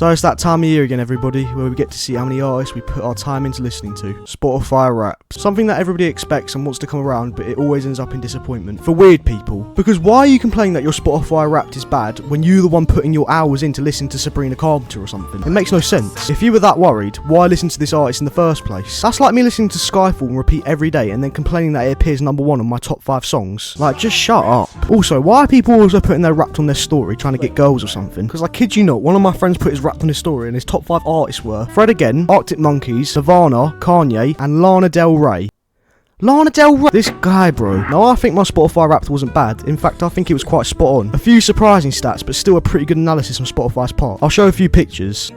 So it's that time of year again, everybody, where we get to see how many artists we put our time into listening to. Spotify Wrapped. Something that everybody expects and wants to come around, but it always ends up in disappointment. For weird people. Because why are you complaining that your Spotify Wrapped is bad when you're the one putting your hours in to listen to Sabrina Carpenter or something? It makes no sense. If you were that worried, why listen to this artist in the first place? That's like me listening to Skyfall and repeat every day and then complaining that it appears number 1 on my top 5 songs. Like, just shut up. Also, why are people always putting their Wrapped on their story trying to get girls or something? Because I kid you not, one of my friends put his Wrapped on his story and his top 5 artists were Fred Again, Arctic Monkeys, Nirvana, Kanye, and Lana Del Rey. Lana Del Rey? This guy, bro. Now, I think my Spotify Wrapped wasn't bad. In fact, I think it was quite spot on. A few surprising stats, but still a pretty good analysis on Spotify's part. I'll show a few pictures.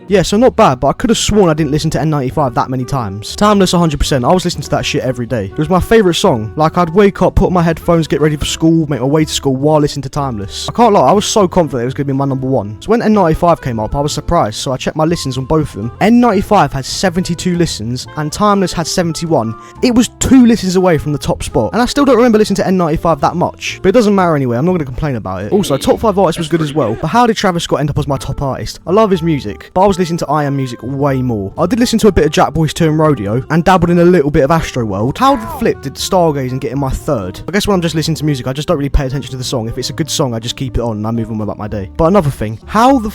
Yeah, so not bad, but I could have sworn I didn't listen to N95 that many times. Timeless 100%, I was listening to that shit every day. It was my favourite song. Like, I'd wake up, put on my headphones, get ready for school, make my way to school while listening to Timeless. I can't lie, I was so confident it was going to be my number 1. So when N95 came up, I was surprised, so I checked my listens on both of them. N95 had 72 listens, and Timeless had 71. It was 2 listens away from the top spot. And I still don't remember listening to N95 that much. But it doesn't matter anyway, I'm not going to complain about it. Also, top 5 artists was good as well, but how did Travis Scott end up as my top artist? I love his music, but I was listening to I Am music way more. I did listen to a bit of Jack Boys 2 and Rodeo, and dabbled in a little bit of Astro World. How the flip did Stargazing get in my 3rd? I guess when I'm just listening to music, I just don't really pay attention to the song. If it's a good song, I just keep it on and I move on about my day. But another thing, how the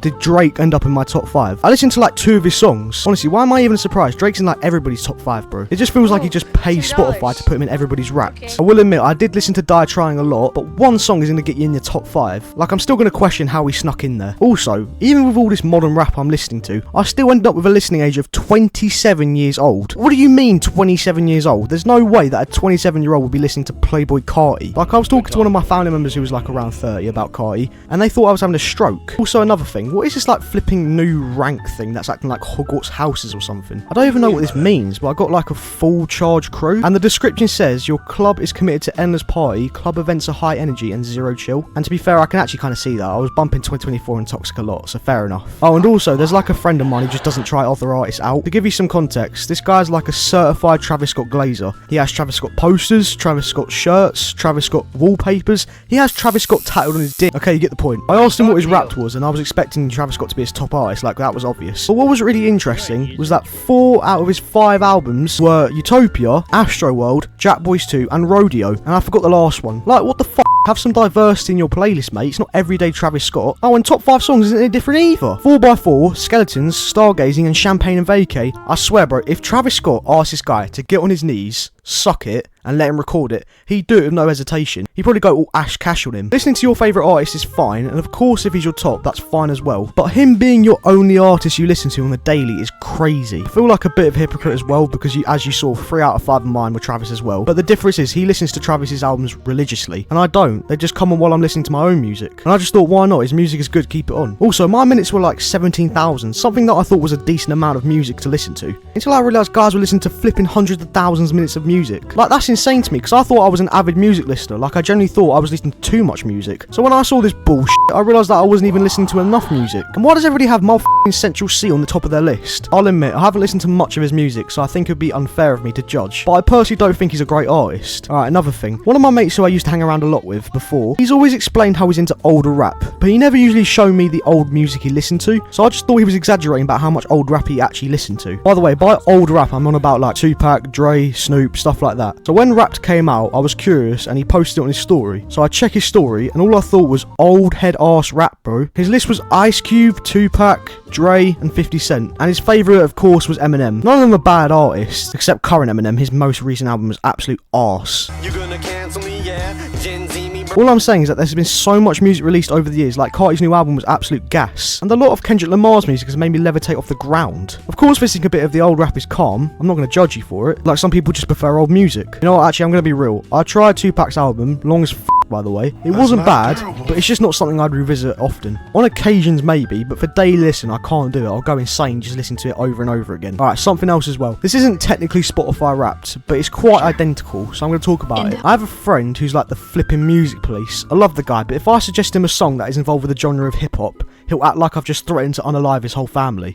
did Drake end up in my top 5? I listened to like 2 of his songs. Honestly, why am I even surprised? Drake's in like everybody's top 5, bro. It just feels like he just pays Spotify to put him in everybody's Wrapped. I will admit, I did listen to Die Trying a lot, but one song is going to get you in your top 5. Like, I'm still going to question how he snuck in there. Also, even with all this modern rap I'm listening to, I still ended up with a listening age of 27 years old. What do you mean 27 years old? There's no way that a 27-year-old would be listening to Playboi Carti. Like, I was talking to one of my family members who was like around 30 about Carti, and they thought I was having a stroke. Also, another thing, what is this like flipping new rank thing that's acting like Hogwarts houses or something? I don't even know what this means, but I got like a full charge crew, and the description says your club is committed to endless party, club events are high energy and zero chill. And to be fair, I can actually kind of see that. I was bumping 2024 and Toxic a lot, so fair enough. Oh, and also there's like a friend of mine who just doesn't try other artists out. To give you some context, this guy's like a certified Travis Scott glazer. He has Travis Scott posters, Travis Scott shirts, Travis Scott wallpapers. He has Travis Scott tattooed on his dick. Okay, you get the point. I asked him what his Wrapped was, and I was expecting Travis Scott to be his top artist, like that was obvious. But what was really interesting was that 4 out of his 5 albums were Utopia, Astro World, Jack Boys 2 and Rodeo, and I forgot the last one. Like, what the f***? Have some diversity in your playlist, mate. It's not everyday Travis Scott. Oh, and top 5 songs isn't any different either. 4x4, Skeletons, Stargazing and Champagne and Vacay. I swear, bro, if Travis Scott asked this guy to get on his knees, suck it, and let him record it, he'd do it with no hesitation. He'd probably go all Ash Cash on him. Listening to your favourite artist is fine, and of course if he's your top, that's fine as well. But him being your only artist you listen to on the daily is crazy. I feel like a bit of a hypocrite as well, because as you saw, 3 out of 5 of mine were Travis as well. But the difference is he listens to Travis's albums religiously, and I don't. They just come on while I'm listening to my own music. And I just thought, why not? His music is good, keep it on. Also, my minutes were like 17,000, something that I thought was a decent amount of music to listen to. Until I realised guys were listening to flipping hundreds of thousands of minutes of music. Like, that's insane to me, because I thought I was an avid music listener. Like, I generally thought I was listening to too much music. So when I saw this bullshit, I realised that I wasn't even listening to enough music. And why does everybody have motherfucking Central C on the top of their list? I'll admit, I haven't listened to much of his music, so I think it would be unfair of me to judge. But I personally don't think he's a great artist. Alright, another thing. One of my mates who I used to hang around a lot with before, he's always explained how he's into older rap, but he never usually showed me the old music he listened to, so I just thought he was exaggerating about how much old rap he actually listened to. By the way, by old rap, I'm on about like Tupac, Dre, Snoop, stuff like that. So when Wrapped came out, I was curious, and he posted it on his story. So I checked his story, and all I thought was old head arse rap, bro. His list was Ice Cube, Tupac, Dre, and 50 Cent. And his favourite, of course, was Eminem. None of them are bad artists, except current Eminem. His most recent album was absolute arse. You're gonna cancel me, yeah? Gen Z me. All I'm saying is that there's been so much music released over the years, like Carti's new album was absolute gas, and a lot of Kendrick Lamar's music has made me levitate off the ground. Of course, visiting a bit of the old rap is calm. I'm not going to judge you for it. Like, some people just prefer old music. You know what, actually, I'm going to be real. I tried Tupac's album, long as by the way. It wasn't bad, but it's just not something I'd revisit often. On occasions maybe, but for daily listen I can't do it. I'll go insane just listening to it over and over again. Alright, something else as well. This isn't technically Spotify Wrapped, but it's quite identical, so I'm going to talk about it. I have a friend who's like the flipping music police. I love the guy, but if I suggest him a song that is involved with the genre of hip-hop, he'll act like I've just threatened to unalive his whole family.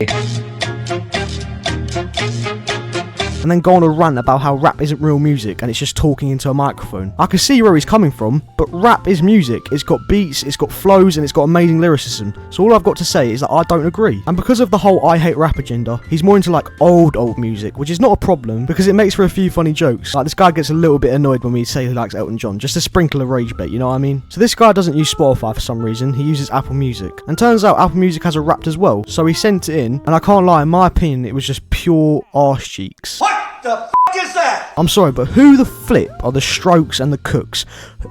and then go on a rant about how rap isn't real music and it's just talking into a microphone. I can see where he's coming from, but rap is music. It's got beats, it's got flows, and it's got amazing lyricism. So all I've got to say is that I don't agree. And because of the whole I hate rap agenda, he's more into like old music, which is not a problem because it makes for a few funny jokes. Like this guy gets a little bit annoyed when we say he likes Elton John, just to sprinkle a rage bait, you know what I mean? So this guy doesn't use Spotify for some reason, he uses Apple Music. And turns out Apple Music has a Wrapped as well, so he sent it in, and I can't lie, in my opinion, it was just pure arse cheeks. What the f*** is that? I'm sorry, but who the flip are the Strokes and the Cooks?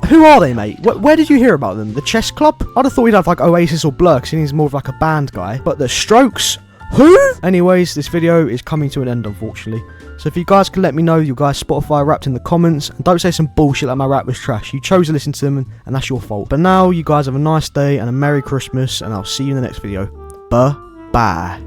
Who are they, mate? Where did you hear about them? The Chess Club? I'd have thought he'd have like Oasis or Blur, because he's more of like a band guy. But the Strokes? Who? Anyways, this video is coming to an end, unfortunately. So if you guys can let me know your guys' Spotify Wrapped in the comments, and don't say some bullshit like my rap was trash. You chose to listen to them, and that's your fault. But now, you guys have a nice day and a Merry Christmas, and I'll see you in the next video. Bye.